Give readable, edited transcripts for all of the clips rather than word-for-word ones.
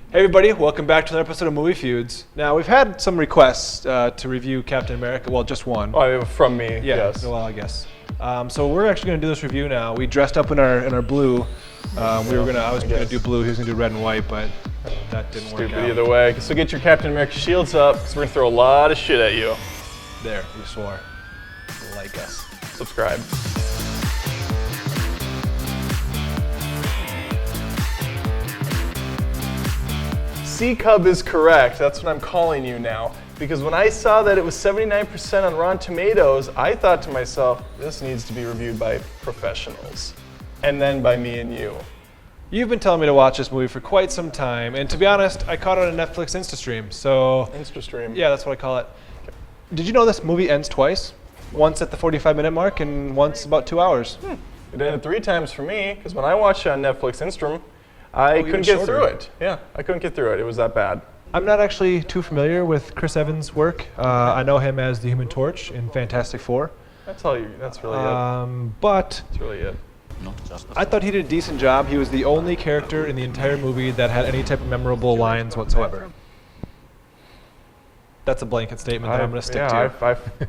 Hey everybody, welcome back to another episode of Movie Feuds. Now we've had some requests to review Captain America, well just one. Oh, from me, Yeah, yes. well I guess. So we're actually going to do this review now. We dressed up in our blue. I was going to do blue, he was going to do red and white, but that didn't work Stupid out. either way. So get your Captain America shields up, because we're going to throw a lot of shit at you. There, we swore. Like us. Subscribe. C-Cub is correct. That's what I'm calling you now. Because when I saw that it was 79% on Rotten Tomatoes, I thought to myself, this needs to be reviewed by professionals. And then by me and you. You've been telling me to watch this movie for quite some time, and to be honest, I caught it on a Netflix InstaStream, so... InstaStream. Yeah, that's what I call it. Did you know this movie ends twice? Once at the 45-minute mark and once about 2 hours. It ended 3 times for me, because when I watched it on Netflix InstaStream, I couldn't get through it. Yeah, I couldn't get through it. It was that bad. I'm not actually too familiar with Chris Evans' work. I know him as the Human Torch in Fantastic Four. That's all you. That's really it. But That's really it. I thought he did a decent job. He was the only character in the entire movie that had any type of memorable lines whatsoever. That's a blanket statement that I'm going to stick to. I'm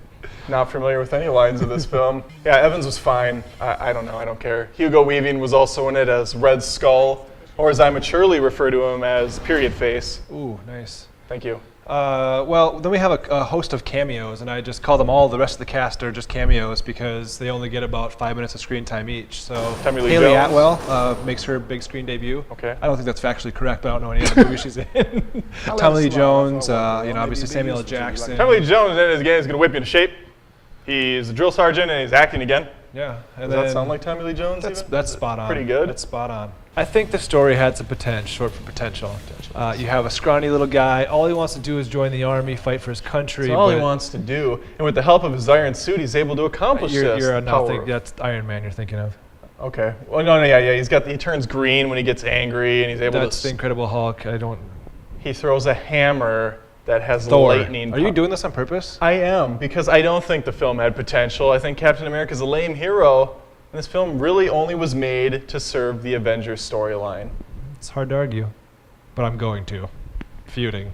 not familiar with any lines of this film. Yeah, Evans was fine. I don't know. I don't care. Hugo Weaving was also in it as Red Skull, or as I maturely refer to him as Period Face. Ooh, nice. Thank you. Well, then we have a host of cameos, and I just call them all. The rest of the cast are just cameos because they only get about 5 minutes of screen time each. So Tommy Lee Haley Jones. Atwell makes her big screen debut. Okay. I don't think that's factually correct, but I don't know any other movie she's in. Tommy Lee Jones, obviously Samuel L. Jackson. Tommy Lee Jones in his game is going to whip you into shape. He's a drill sergeant and he's acting again. Yeah. And Does that sound like Tommy Lee Jones? That's spot on. Pretty good. That's spot on. I think the story had some potential, short for potential. You have a scrawny little guy. All he wants to do is join the army, fight for his country. That's all he wants to do. And with the help of his iron suit, he's able to accomplish this. That's Iron Man you're thinking of. Okay. Well, no, yeah. He turns green when he gets angry, and he's able That's the Incredible Hulk. He throws a hammer that has Thor. lightning. Are you doing this on purpose? I am, because I don't think the film had potential. I think Captain America's a lame hero, and this film really only was made to serve the Avengers storyline. It's hard to argue, but I'm going to. Feuding.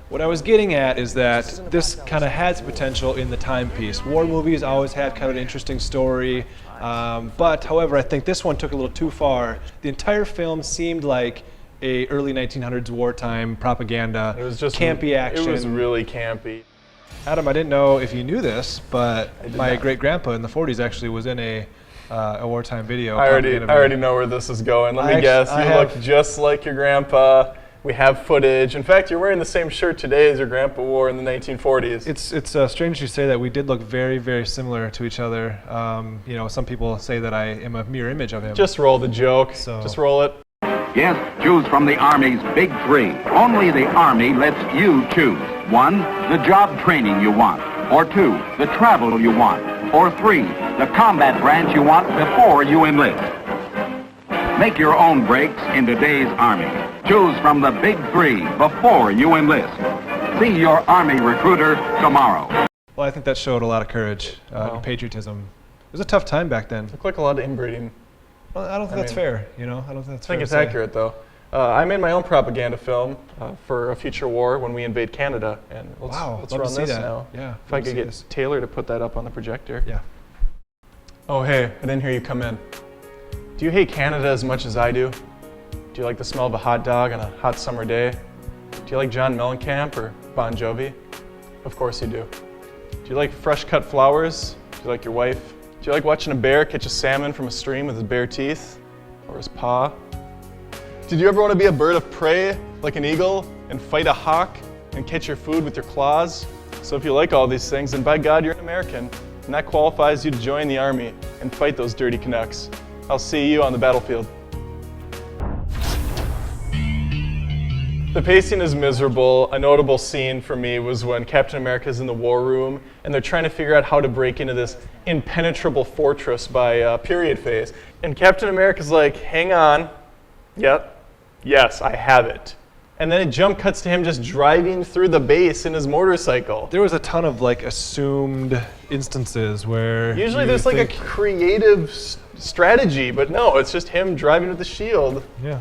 What I was getting at is that this kind of has potential in the timepiece. War movies always have kind of an interesting story, but however, I think this one took a little too far. The entire film seemed like a early 1900s wartime propaganda. It was just campy action. It was really campy. Adam, I didn't know if you knew this, but my great-grandpa in the 40s actually was in a wartime video. I already know where this is going. Let me guess. You look just like your grandpa. We have footage. In fact, you're wearing the same shirt today as your grandpa wore in the 1940s. It's strange you say that. We did look very, very similar to each other. Some people say that I am a mirror image of him. Just roll the joke. Just roll it. Yes, choose from the Army's Big Three. Only the Army lets you choose. 1, the job training you want. Or 2, the travel you want. Or 3, the combat branch you want before you enlist. Make your own breaks in today's Army. Choose from the Big Three before you enlist. See your Army recruiter tomorrow. Well, I think that showed a lot of courage and patriotism. It was a tough time back then. Looked like a lot of inbreeding. Well, I don't think that's fair. I don't think that's fair. I think it's accurate, though. I made my own propaganda film for a future war when we invade Canada, and let's run this now. Yeah. If I could get Taylor to put that up on the projector. Yeah. Oh, hey, I didn't hear you come in. Do you hate Canada as much as I do? Do you like the smell of a hot dog on a hot summer day? Do you like John Mellencamp or Bon Jovi? Of course you do. Do you like fresh cut flowers? Do you like your wife? Do you like watching a bear catch a salmon from a stream with his bare teeth? Or his paw? Did you ever want to be a bird of prey, like an eagle, and fight a hawk, and catch your food with your claws? So if you like all these things, then by God, you're an American, and that qualifies you to join the Army and fight those dirty Canucks. I'll see you on the battlefield. The pacing is miserable. A notable scene for me was when Captain America's in the war room and they're trying to figure out how to break into this impenetrable fortress by Period Face. And Captain America's like, hang on. Yep. Yes, I have it. And then it jump cuts to him just driving through the base in his motorcycle. There was a ton of assumed instances where usually there's a creative strategy, but no, it's just him driving with the shield. Yeah.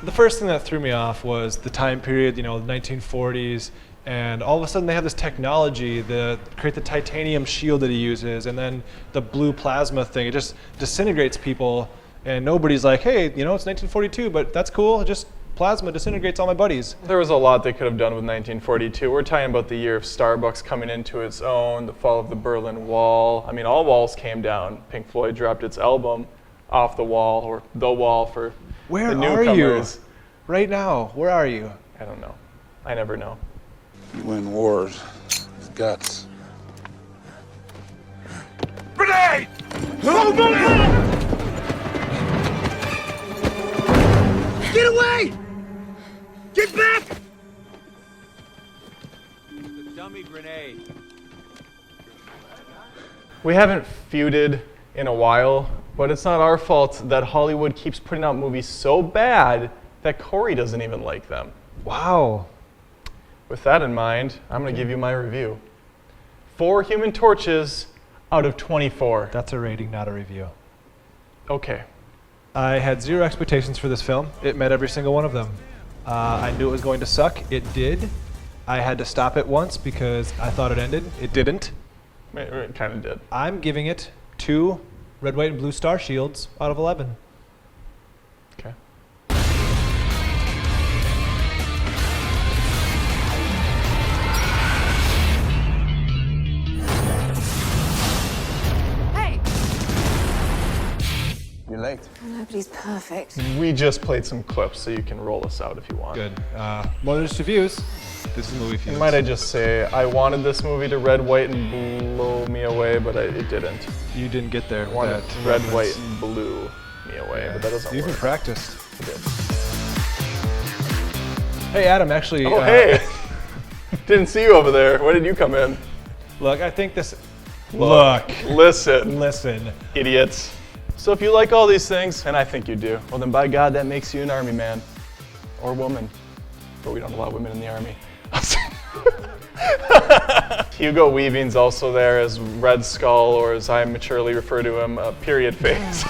The first thing that threw me off was the time period, the 1940s, and all of a sudden they have this technology to create the titanium shield that he uses, and then the blue plasma thing. It just disintegrates people, and nobody's like, hey, it's 1942, but that's cool. Just plasma disintegrates all my buddies. There was a lot they could have done with 1942. We're talking about the year of Starbucks coming into its own, the fall of the Berlin Wall. I mean, all walls came down. Pink Floyd dropped its album Off the Wall, or The Wall for Where the are you? newcomers. Right now, where are you? I don't know. I never know. You win wars with guts. Grenade! Get away! Get back! The dummy grenade. We haven't feuded in a while, but it's not our fault that Hollywood keeps putting out movies so bad that Corey doesn't even like them. Wow. With that in mind, I'm going to give you my review. 4 Human Torches out of 24. That's a rating, not a review. Okay. I had 0 expectations for this film. It met every single one of them. I knew it was going to suck. It did. I had to stop it once because I thought it ended. It didn't. It kind of did. I'm giving it 2 red, white, and blue star shields out of 11. Okay. Hey! You're late. Nobody's perfect. We just played some clips, so you can roll us out if you want. Good. More than just reviews. This is movie views. Might I just say, I wanted this movie to red, white, and blow me away, but it didn't. You didn't get there. I wanted with that red, reference. white, and blue me away, but that doesn't You even work. practiced. It did. Hey, Adam, actually. Oh, hey! Didn't see you over there. When did you come in? Look, I think this. Look. Listen, Listen. idiots. So if you like all these things, and I think you do, well then by God, that makes you an army man. Or woman. But we don't allow women in the army. Hugo Weaving's also there as Red Skull, or as I maturely refer to him, period face.